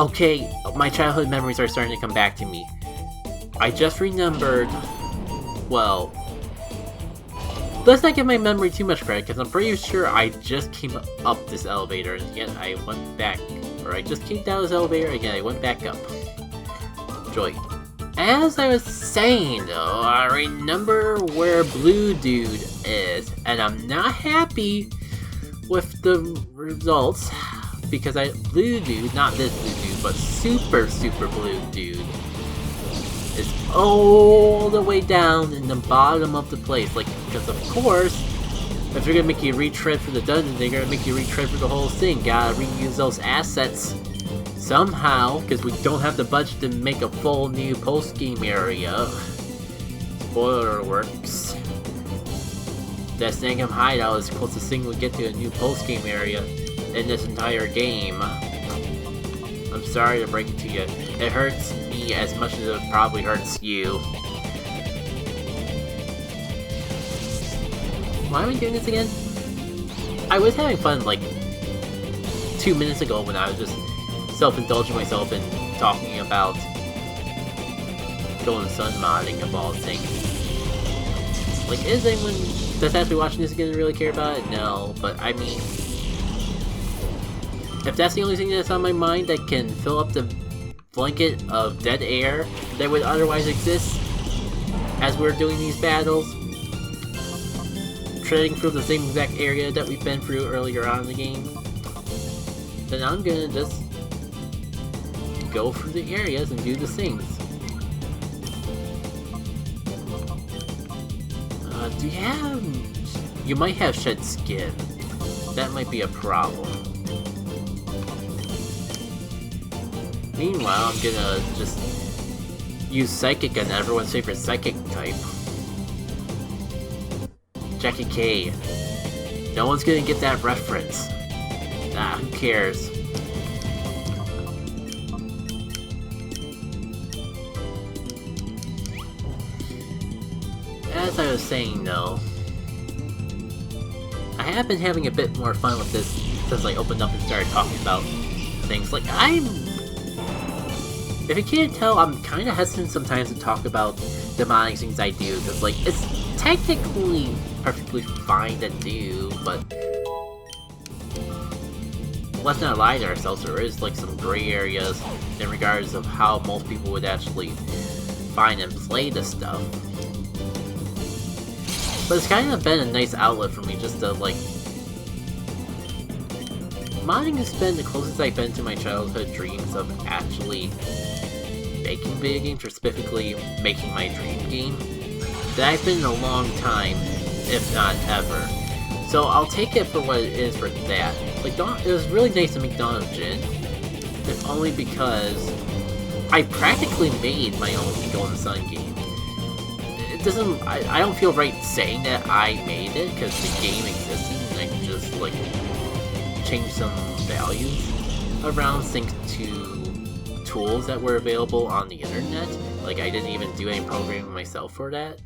Okay, my childhood memories are starting to come back to me. I just remembered... Well... Let's not give my memory too much credit, because I'm pretty sure I just came up this elevator, and yet I went back. Or I just came down this elevator, again I went back up. Joy. As I was saying though, I remember where Blue Dude is, and I'm not happy with the results, because Blue Dude, not this Blue Dude, but Super Blue Dude, is all the way down in the bottom of the place. Like, because of course, if they're gonna make you retread for the dungeon, they're gonna make you retread for the whole thing. Gotta reuse those assets somehow, because we don't have the budget to make a full new post-game area. Spoiler works. That Snagging hideout is the closest thing we get to a new post-game area in this entire game. I'm sorry to break it to you. It hurts me as much as it probably hurts you. Why am I doing this again? I was having fun like 2 minutes ago when I was just self-indulging myself and talking about Golden Sun modding of all things. Like, is anyone that's actually watching this gonna really care about it? No, but I mean, if that's the only thing that's on my mind that can fill up the blanket of dead air that would otherwise exist as we're doing these battles, treading through the same exact area that we've been through earlier on in the game, then I'm gonna just go through the areas and do the things. Do you have... You might have shed skin. That might be a problem. Meanwhile, I'm gonna just use Psychic on everyone's favorite Psychic type. Jackie K. No one's gonna get that reference. Nah, who cares? As I was saying though, I have been having a bit more fun with this since I opened up and started talking about things. Like, if you can't tell, I'm kind of hesitant sometimes to talk about the modding things I do, because like, it's technically perfectly fine to do, but let's not lie to ourselves, there is like some gray areas in regards of how most people would actually find and play this stuff. But it's kind of been a nice outlet for me just to like... Modding has been the closest I've been to my childhood dreams of actually making video games, or specifically making my dream game, that I've been in a long time, if not ever. So I'll take it for what it is for that. Like, it was really nice to make Dawn of Jin, if only because I practically made my own Golden Sun game. It doesn't... I don't feel right saying that I made it, because the game existed and I just, like, changed some values around thanks to tools that were available on the internet. Like, I didn't even do any programming myself for that.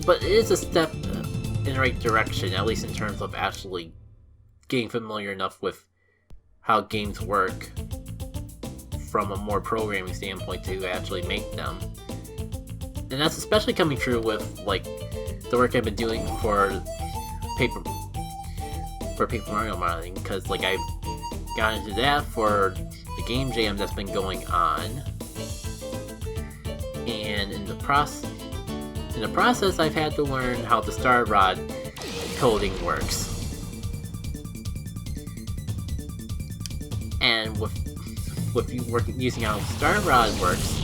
But it is a step in the right direction, at least in terms of actually getting familiar enough with how games work from a more programming standpoint to actually make them. And that's especially coming true with, like, the work I've been doing for Paper Mario modding, because, like, I've gotten into that for the game jam that's been going on, and in the process I've had to learn how the Star Rod coding works. And with using how Star Rod works,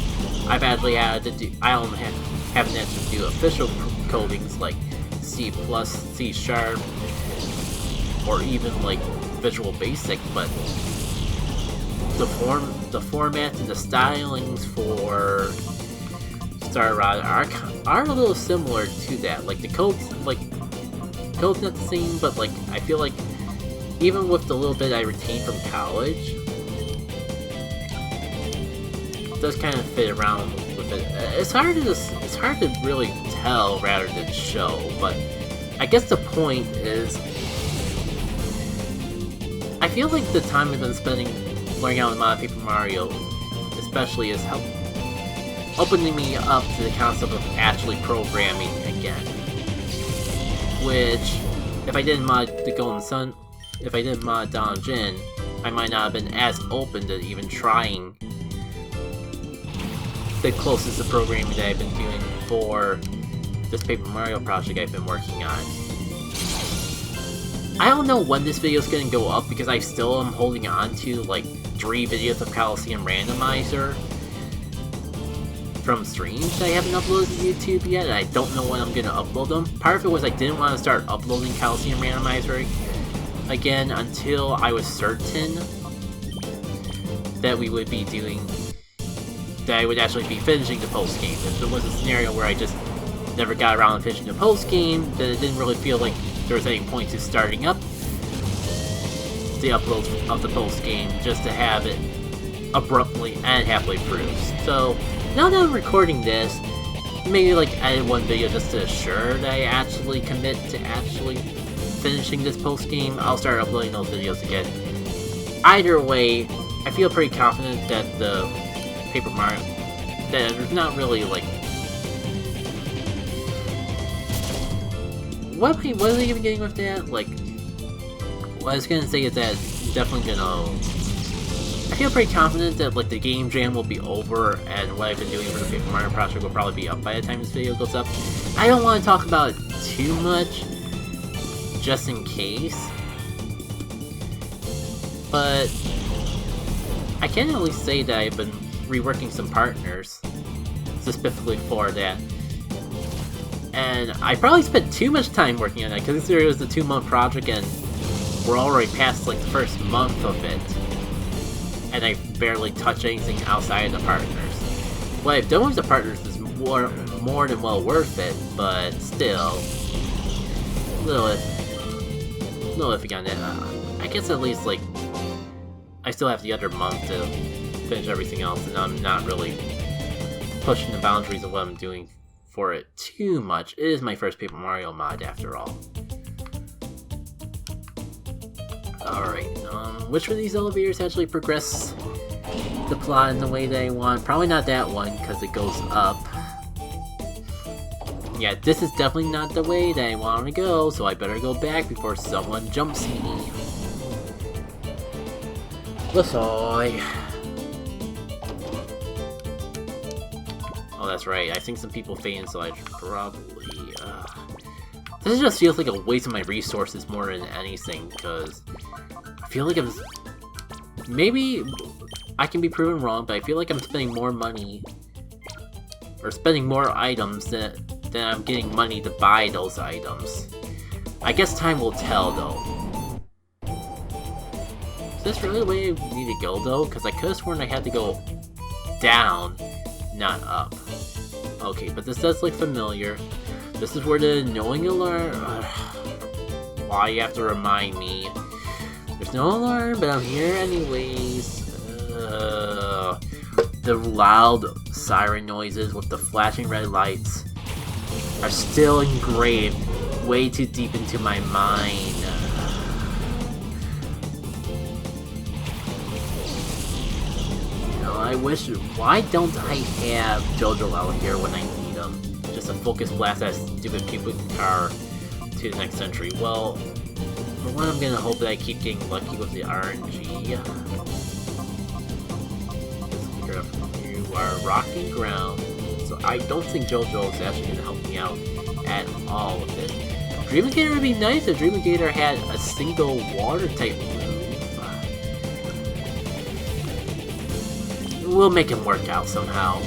I've actually had to do... I don't haven't had to do official codings like C++, C#, or even like Visual Basic, but the formats and the stylings for Star Rod are a little similar to that. Like, the code's not the same, but like, I feel like even with the little bit I retained from college, it does kind of fit around with it. It's hard to really tell rather than show, but I guess the point is, I feel like the time I've been spending learning how to mod Paper Mario, especially, is opening me up to the concept of actually programming again. Which, if I didn't mod the Golden Sun, if I didn't mod Don Jin, I might not have been as open to even trying the closest to programming that I've been doing for this Paper Mario project I've been working on. I don't know when this video is going to go up because I still am holding on to like 3 videos of Colosseum Randomizer from streams that I haven't uploaded to YouTube yet, and I don't know when I'm going to upload them. Part of it was I didn't want to start uploading Colosseum Randomizer again until I was certain that we would be doing, that I would actually be finishing the post-game. If there was a scenario where I just never got around to finishing the post-game, then it didn't really feel like there was any point to starting up the upload of the post-game just to have it abruptly and halfway through. So, now that I'm recording this, maybe like edit one video just to assure that I actually commit to actually finishing this post-game. I'll start uploading those videos again. Either way, I feel pretty confident that the Paper Mario, that there's not really like, what are they even getting with that? Like, what I was gonna say is that it's definitely gonna, I feel pretty confident that like the game jam will be over and what I've been doing for the Paper Mario project will probably be up by the time this video goes up. I don't want to talk about it too much, just in case, but I can at least say that I've been reworking some partners specifically for that. And I probably spent too much time working on that, because it was a 2-month project and we're already past like the first month of it. And I barely touched anything outside of the partners. What I've done with the partners is more than well worth it, but still, a little iffy on that. I guess at least like, I still have the other month to finish everything else, and I'm not really pushing the boundaries of what I'm doing for it too much. It is my first Paper Mario mod after all. Alright, which of these elevators actually progress the plot in the way that I want? Probably not that one, because it goes up. Yeah, this is definitely not the way that I want to go, so I better go back before someone jumps me. Lasoy. Oh, that's right. I think some people fainted, so I should probably... This just feels like a waste of my resources more than anything, because I feel like I'm... Maybe I can be proven wrong, but I feel like I'm spending more money, or spending more items than I'm getting money to buy those items. I guess time will tell, though. Is this really the way I need to go, though? Because I could have sworn I had to go down, not up. Okay, but this does look familiar. This is where the annoying alarm... why you have to remind me? There's no alarm, but I'm here anyways. The loud siren noises with the flashing red lights are still engraved way too deep into my mind. You know, I wish... Why don't I have JoJo out here when I need him? Just a focus blast that stupid people car to the next century. Well, for one, I'm gonna hope that I keep getting lucky with the RNG. You are rocking ground, so I don't think JoJo is actually gonna help me out at all with this. Dreamigator would be nice if Dreamigator had a single water type move. We'll make him work out somehow.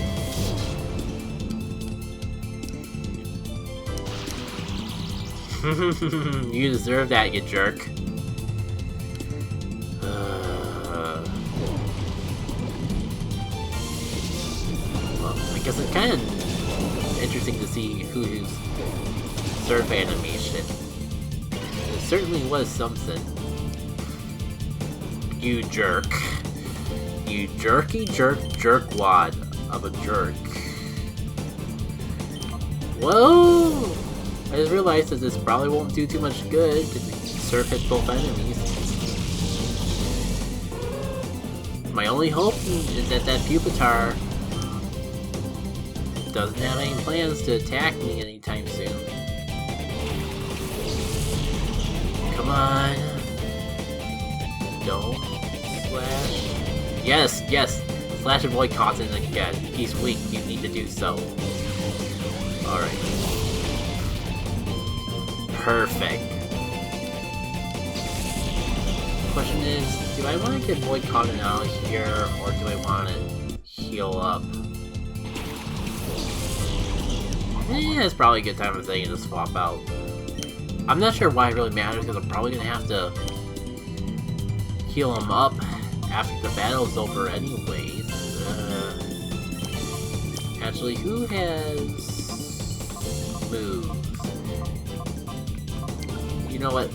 You deserve that, you jerk. Well, I guess it's kind of interesting to see who's surf animation. It certainly was something. You jerk. You jerky jerkwad of a jerk. Whoa! I just realized that this probably won't do too much good because surf hits both enemies. My only hope is that Pupitar doesn't have any plans to attack me anytime soon. Come on. Don't slash. Yes, yes! Slash avoid constant again. He's weak, you need to do so. Alright. Perfect. Question is, do I want to get Void Cotton out here, or do I want to heal up? It's probably a good time of day to swap out. I'm not sure why it really matters, because I'm probably going to have to heal him up after the battle's over anyways. Actually, who has moves? You know what?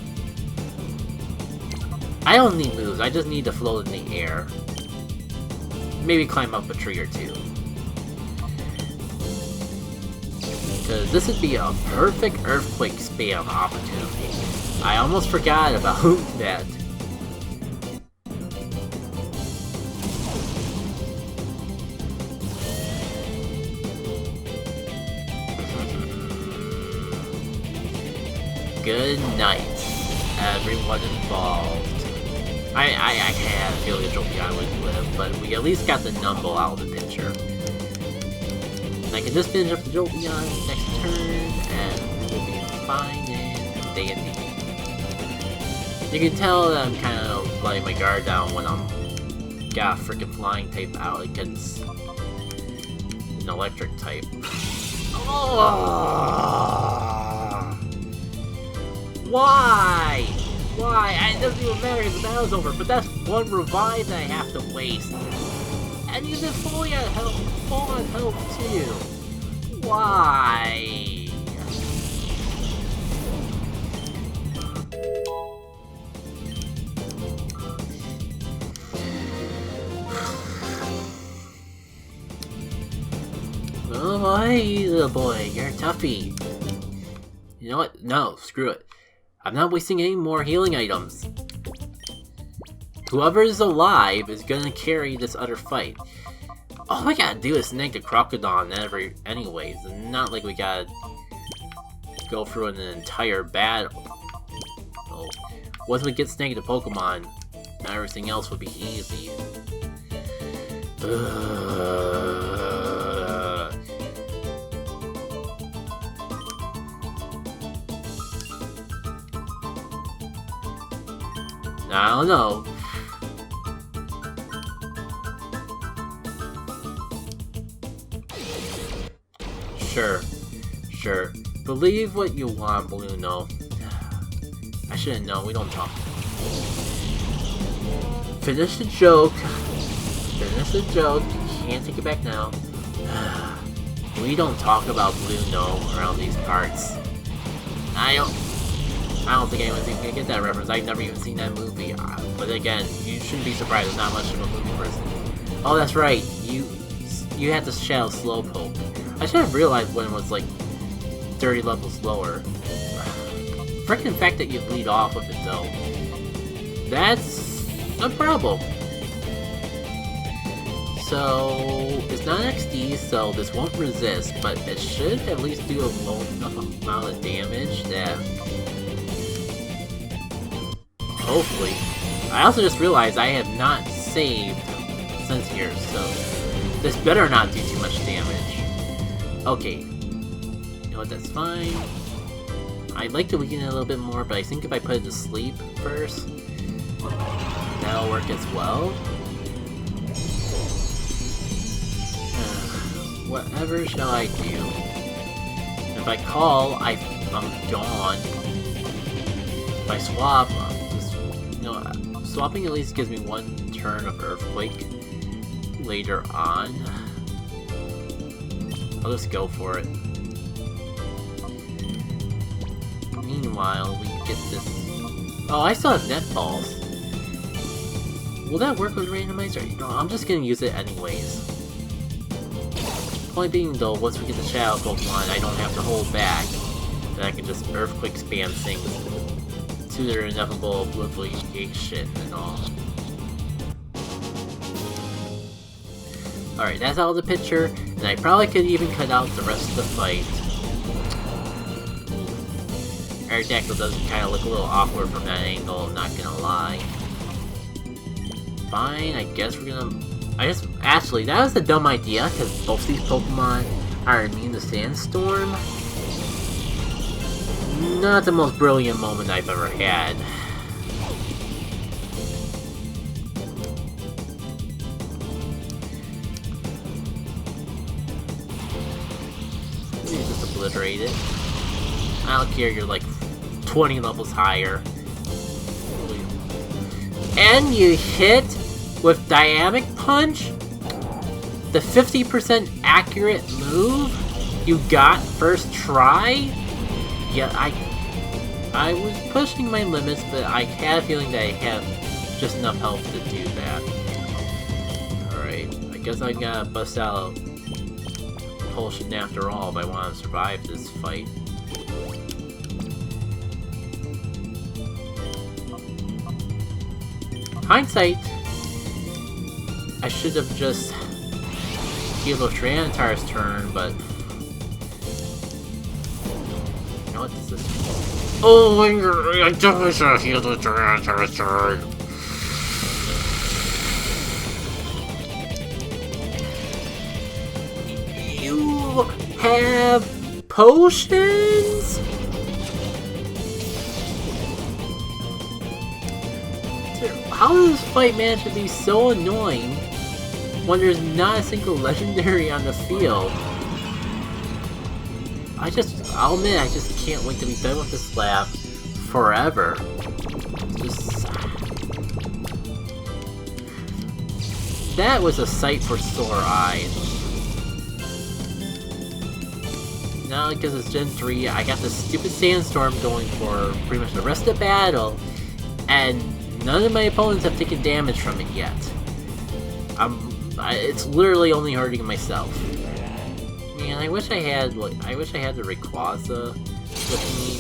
I don't need moves, I just need to float in the air. Maybe climb up a tree or two. Because this would be a perfect earthquake spam opportunity. I almost forgot about that. Good night, everyone involved. I had a feeling Jolteon would live, but we at least got the Numble out of the picture. And I can just finish up the Jolteon next turn, and we'll be fine and dandy. You can tell that I'm kind of letting my guard down when I'm got a freaking flying type out against an electric type. Oh! Why? Why? It doesn't even matter because the battle's over, but that's one revive that I have to waste. And you've been fully on health, full on health too. Why? Oh boy, little boy, you're toughy. You know what? No, screw it. I'm not wasting any more healing items. Whoever is alive is gonna carry this other fight. All we gotta do is snag the Crocodon anyways, and not like we gotta go through an entire battle. Oh. Once we get snagged the Pokemon, everything else would be easy. I don't know. Sure. Believe what you want, Bluno. I should've known, we don't talk. Finish the joke. You can't take it back now. We don't talk about Bluno around these parts. I don't think anyone's even gonna get that reference. I've never even seen that movie. But again, you shouldn't be surprised. I'm not much of a movie person. Oh, that's right. You had to shadow Slowpoke. I should have realized when it was like 30 levels lower. Freaking fact that you lead off with it though. That's a problem. So it's not XD, so this won't resist, but it should at least do a low enough amount of damage that hopefully. I also just realized I have not saved since here, so this better not do too much damage. Okay. You know what, that's fine. I'd like to weaken it a little bit more, but I think if I put it to sleep first, that'll work as well. Whatever shall I do? If I call, I'm gone. If I swap, swapping at least gives me one turn of Earthquake later on. I'll just go for it. Meanwhile, we get this... Oh, I still have Net Balls. Will that work with Randomized? No, I'm just gonna use it anyways. Point being though, once we get the Shadow Pokemon, I don't have to hold back. Then I can just Earthquake spam things to their inevitable obliteration and all. Alright, that's out of the picture, and I probably could even cut out the rest of the fight. Aerodactyl does kind of look a little awkward from that angle, I'm not gonna lie. Fine, I guess we're gonna... Actually, that was a dumb idea, because both these Pokemon are immune to Sandstorm. Not the most brilliant moment I've ever had. You just obliterate it. I don't care, you're like 20 levels higher. And you hit with Dynamic Punch? The 50% accurate move you got first try? Yeah, I was pushing my limits, but I had a feeling that I have just enough health to do that. Alright, I guess I gotta bust out Propulsion after all if I want to survive this fight. Hindsight, I should have just healed with Tyranitar's turn, but... You know what, this is... Oh, I definitely should have healed with Tyranitar's turn! You have potions? How does this fight manage to be so annoying when there's not a single legendary on the field? I'll admit, I just can't wait to be done with this lab forever. That was a sight for sore eyes. Now, because it's Gen 3, I got this stupid Sandstorm going for pretty much the rest of the battle, and none of my opponents have taken damage from it yet. It's literally only hurting myself. Man, I wish I had the Rayquaza with me.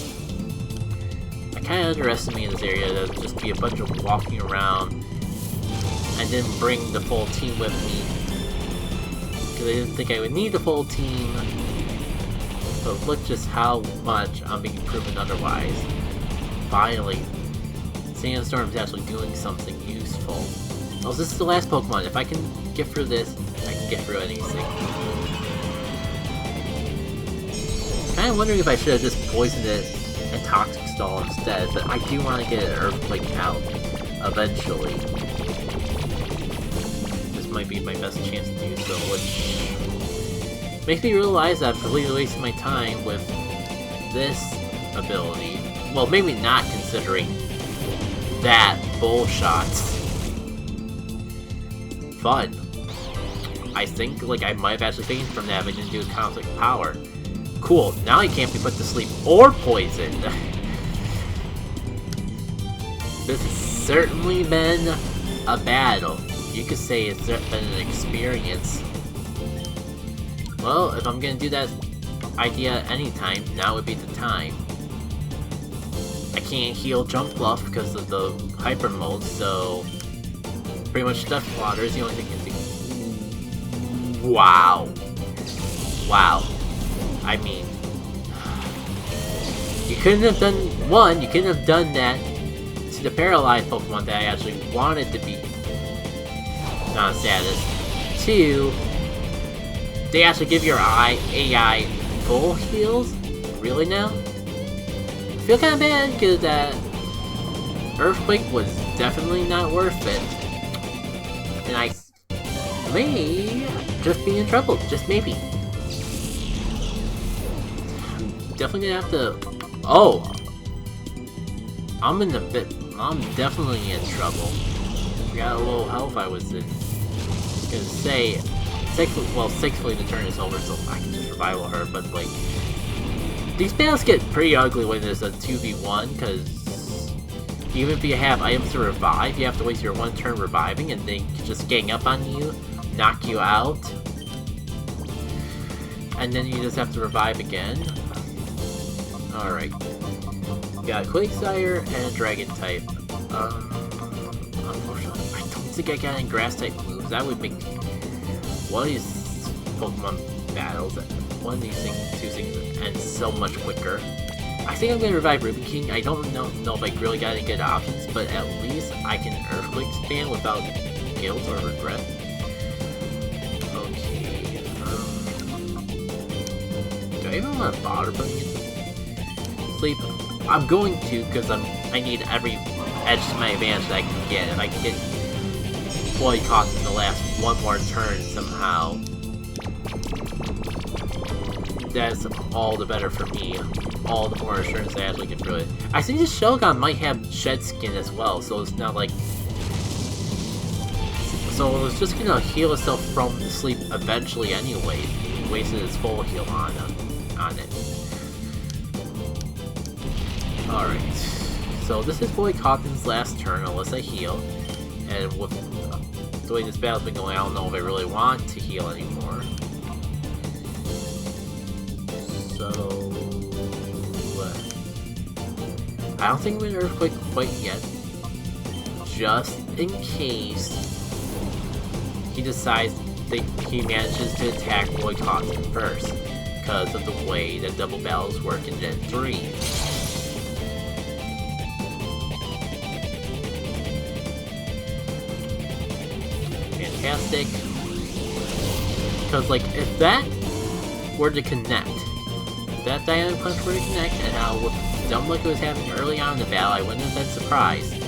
I kind of underestimated this area. That would just be a bunch of walking around. I didn't bring the full team with me because I didn't think I would need the full team. But look just how much I'm being proven otherwise. Finally. Sandstorm is actually doing something useful. Well, this is the last Pokemon. If I can get through this, I can get through anything. Kinda wondering if I should have just poisoned it and Toxic Stall instead, but I do want to get an Earthquake out eventually. This might be my best chance to do so, which makes me realize that I've completely wasted my time with this ability. Well, maybe not considering that bullshots. Fun. I think like I might have actually taken from that if I didn't do a conflict power. Cool, now he can't be put to sleep or poisoned. This has certainly been a battle. You could say it's been an experience. Well, if I'm gonna do that idea anytime, now would be the time. I can't heal Jump Bluff because of the Hyper Mode, so pretty much Death Water is the only thing I can do. Wow. Wow. I mean, you couldn't have done, one, you couldn't have done that to the paralyzed Pokemon that I actually wanted to be non-status. Two, they actually give your AI full heals? Really now? I feel kinda bad because that Earthquake was definitely not worth it. And I may just be in trouble, just maybe. I'm definitely gonna have to... Oh! I'm definitely in trouble. I forgot how low health I was in. I was gonna say, thankfully the turn is over, so I can just revival her, but like... These battles get pretty ugly when there's a 2v1, because even if you have items to revive, you have to waste your one turn reviving, and they can just gang up on you, knock you out, and then you just have to revive again. Alright. Got a Quagsire and a Dragon type. Unfortunately, I don't think I got any Grass type moves. That would make one of these Pokemon battles, one of these two things ends so much quicker. I think I'm gonna revive Ruby King. I don't know if I really got any good options, but at least I can Earthquake spam without guilt or regret. Okay. Do I even want to bother putting it to sleep? I'm going to, because I need every edge to my advantage that I can get. If I can get boycott in the last one more turn somehow, that's all the better for me. All the more assurance I actually get through it. I think this Shogun might have shed skin as well, so it's not like... So it's just gonna heal itself from the sleep eventually anyway. It wasted its full heal on it. Alright. So this is Boy Cotton's last turn, unless I heal. And with the way this battle's been going, I don't know if I really want to heal anymore. So... I don't think I'm going to Earthquake quite yet. Just in case he decides that he manages to attack Boy Cotton first, because of the way that double battles work in Gen 3. Fantastic. Because, like, if that were to connect, if that Diamond Punch were to connect, and how with dumb luck it was happening early on in the battle, I wouldn't have been surprised.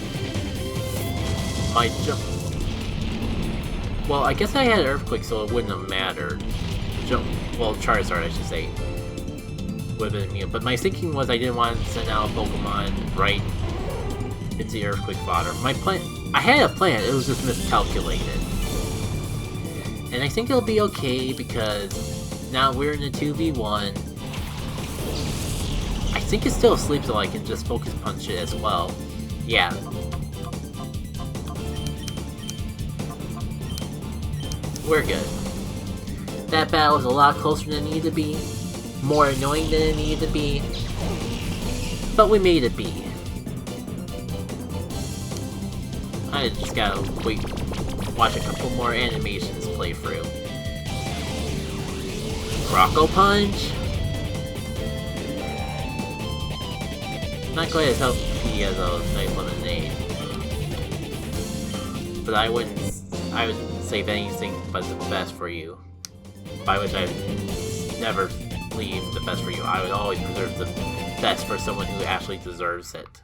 My jump... Well, I guess I had Earthquake, so it wouldn't have mattered. Well, Charizard, I should say, would have been immune. But my thinking was I didn't want to send out a Pokemon right into the Earthquake fodder. My plan... I had a plan, it was just miscalculated. And I think it'll be okay, because now we're in a 2v1. I think it's still asleep, so I can just Focus Punch it as well. Yeah. We're good. That battle was a lot closer than it needed to be. More annoying than it needed to be. But we made it be. I just gotta watch a couple more animations play through. Croco Punch? Not quite as healthy as a nice lemonade. But I would save anything but the best for you. By which I never leave the best for you. I would always preserve the best for someone who actually deserves it.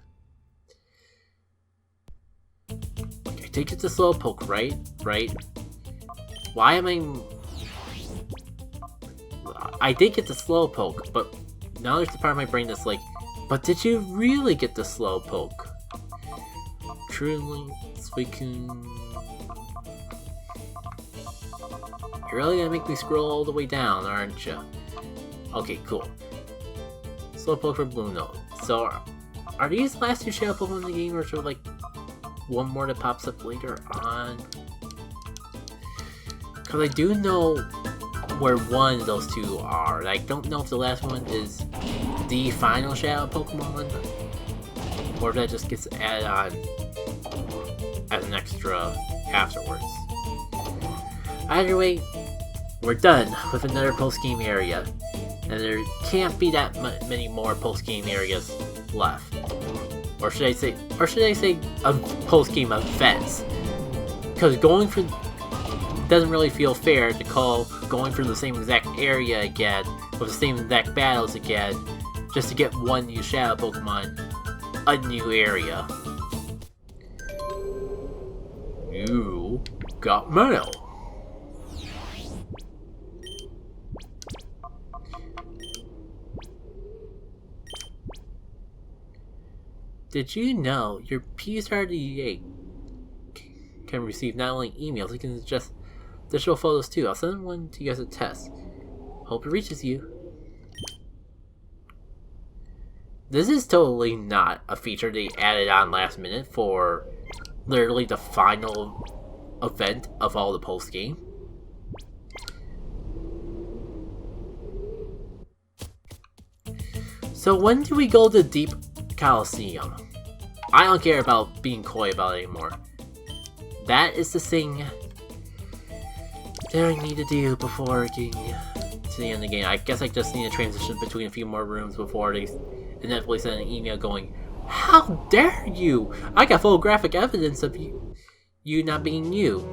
I take it to Slowpoke, right? Right? Why am I did get the Slowpoke, but now there's the part of my brain that's like, but did you really get the Slowpoke? Truly speaking... You're really gonna make me scroll all the way down, aren't you? Okay, cool. Slowpoke for Bluno. So, are these last two Shadow Pokemon in the game, or sort of like one more that pops up later on? Because I do know where one of those two are. And I don't know if the last one is the final Shadow Pokemon, or if that just gets added on as an extra afterwards. Either way, we're done with another post-game area, and there can't be that many more post-game areas left. Or should I say post-game events? Because going for doesn't really feel fair to call going for the same exact area again with the same exact battles again just to get one new Shadow Pokemon a new area. You got mail. Did you know your PSRDA can receive not only emails, it can suggest digital photos too. I'll send one to you as a test. Hope it reaches you. This is totally not a feature they added on last minute for literally the final event of all the post-game. So when do we go to Deep Colosseum? I don't care about being coy about it anymore. That is the thing that I need to do before getting to the end of the game. I guess I just need to transition between a few more rooms before they inevitably send an email going, "How dare you! I got photographic evidence of you not being you."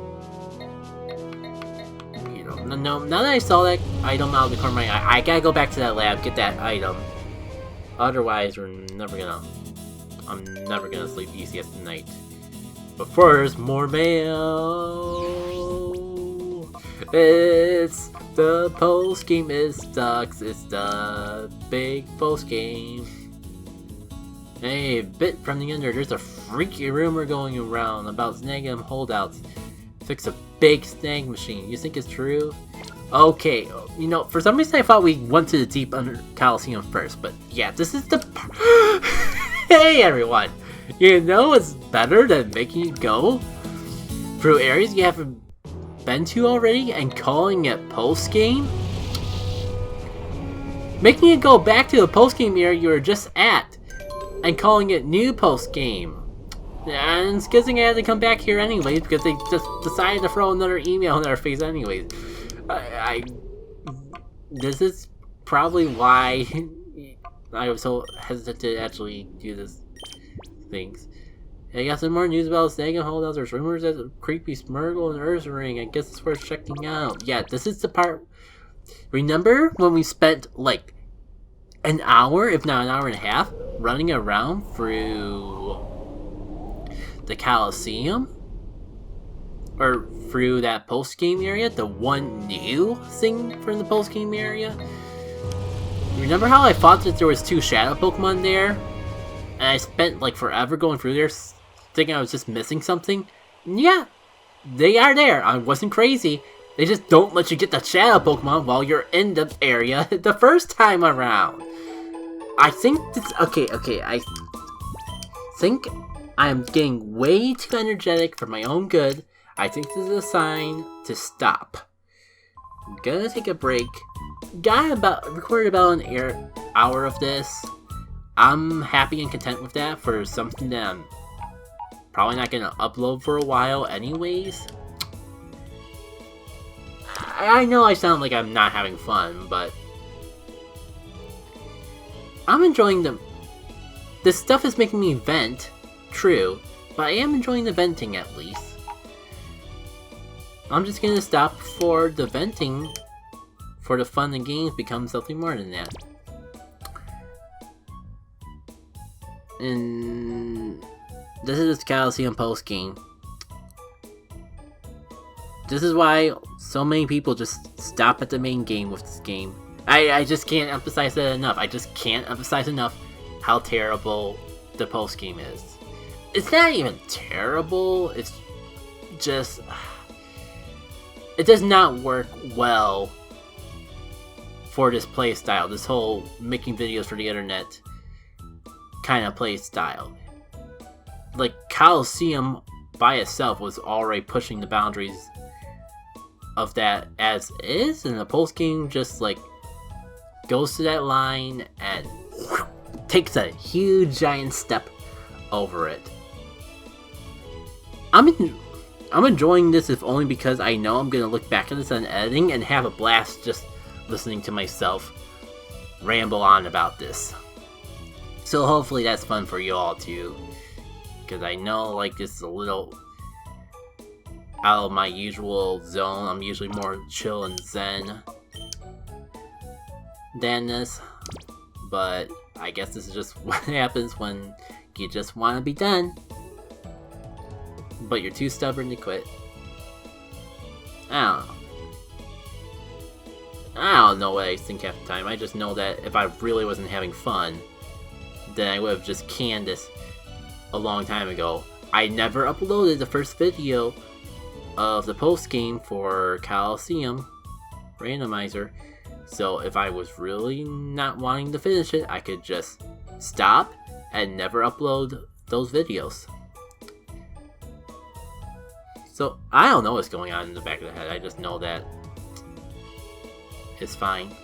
You know, no, now that I saw that item out of the corner of my eye, I gotta go back to that lab, get that item. Otherwise, I'm never gonna sleep easy at night. But first, more mail. It's the post game. It sucks. It's the big post game. Hey, bit from the under. There's a freaky rumor going around about snagging holdouts. Fix a big snag machine. You think it's true? Okay, you know, for some reason I thought we went to the deep under Colosseum first, but yeah, this is the Hey everyone! You know what's better than making you go through areas you haven't been to already and calling it post-game? Making it go back to the post-game area you were just at and calling it new post-game. And it's good thing I had to come back here anyways because they just decided to throw another email in our face anyways. This is probably why I was so hesitant to actually do this things. I got some more news about snagging holdouts. There's rumors that a creepy Smurgle and Earth Ring. I guess it's worth checking out. Yeah, this is the part. Remember when we spent like an hour, if not an hour and a half, running around through the Colosseum? Or through that post-game area? The one new thing from the post-game area? Remember how I thought that there was 2 shadow Pokemon there? And I spent like forever going through there thinking I was just missing something? Yeah, they are there. I wasn't crazy. They just don't let you get the shadow Pokemon while you're in the area the first time around. I think this... Okay, I think I am getting way too energetic for my own good. I think this is a sign to stop. I'm gonna take a break. Recorded about an hour of this. I'm happy and content with that for something that I'm probably not gonna upload for a while anyways. I know I sound like I'm not having fun, but I'm enjoying them. This stuff is making me vent, true, but I am enjoying the venting at least. I'm just gonna stop for the venting for the fun and games become something more than that. And this is the Colosseum post game. This is why so many people just stop at the main game with this game. I just can't emphasize that enough. I just can't emphasize enough how terrible the post game is. It's not even terrible, it's just... It does not work well for this playstyle, this whole making videos for the internet kind of playstyle. Like, Colosseum by itself was already pushing the boundaries of that as is, and the post game just like goes to that line and takes a huge giant step over it. I'm enjoying this if only because I know I'm gonna look back at this on editing and have a blast just listening to myself ramble on about this. So hopefully that's fun for you all too, because I know like this is a little out of my usual zone. I'm usually more chill and zen than this, but I guess this is just what happens when you just want to be done, but you're too stubborn to quit. I don't know what I think half the time. I just know that if I really wasn't having fun, then I would have just canned this a long time ago. I never uploaded the first video of the post game for Colosseum Randomizer, so if I was really not wanting to finish it, I could just stop and never upload those videos. So I don't know what's going on in the back of the head. I just know that it's fine.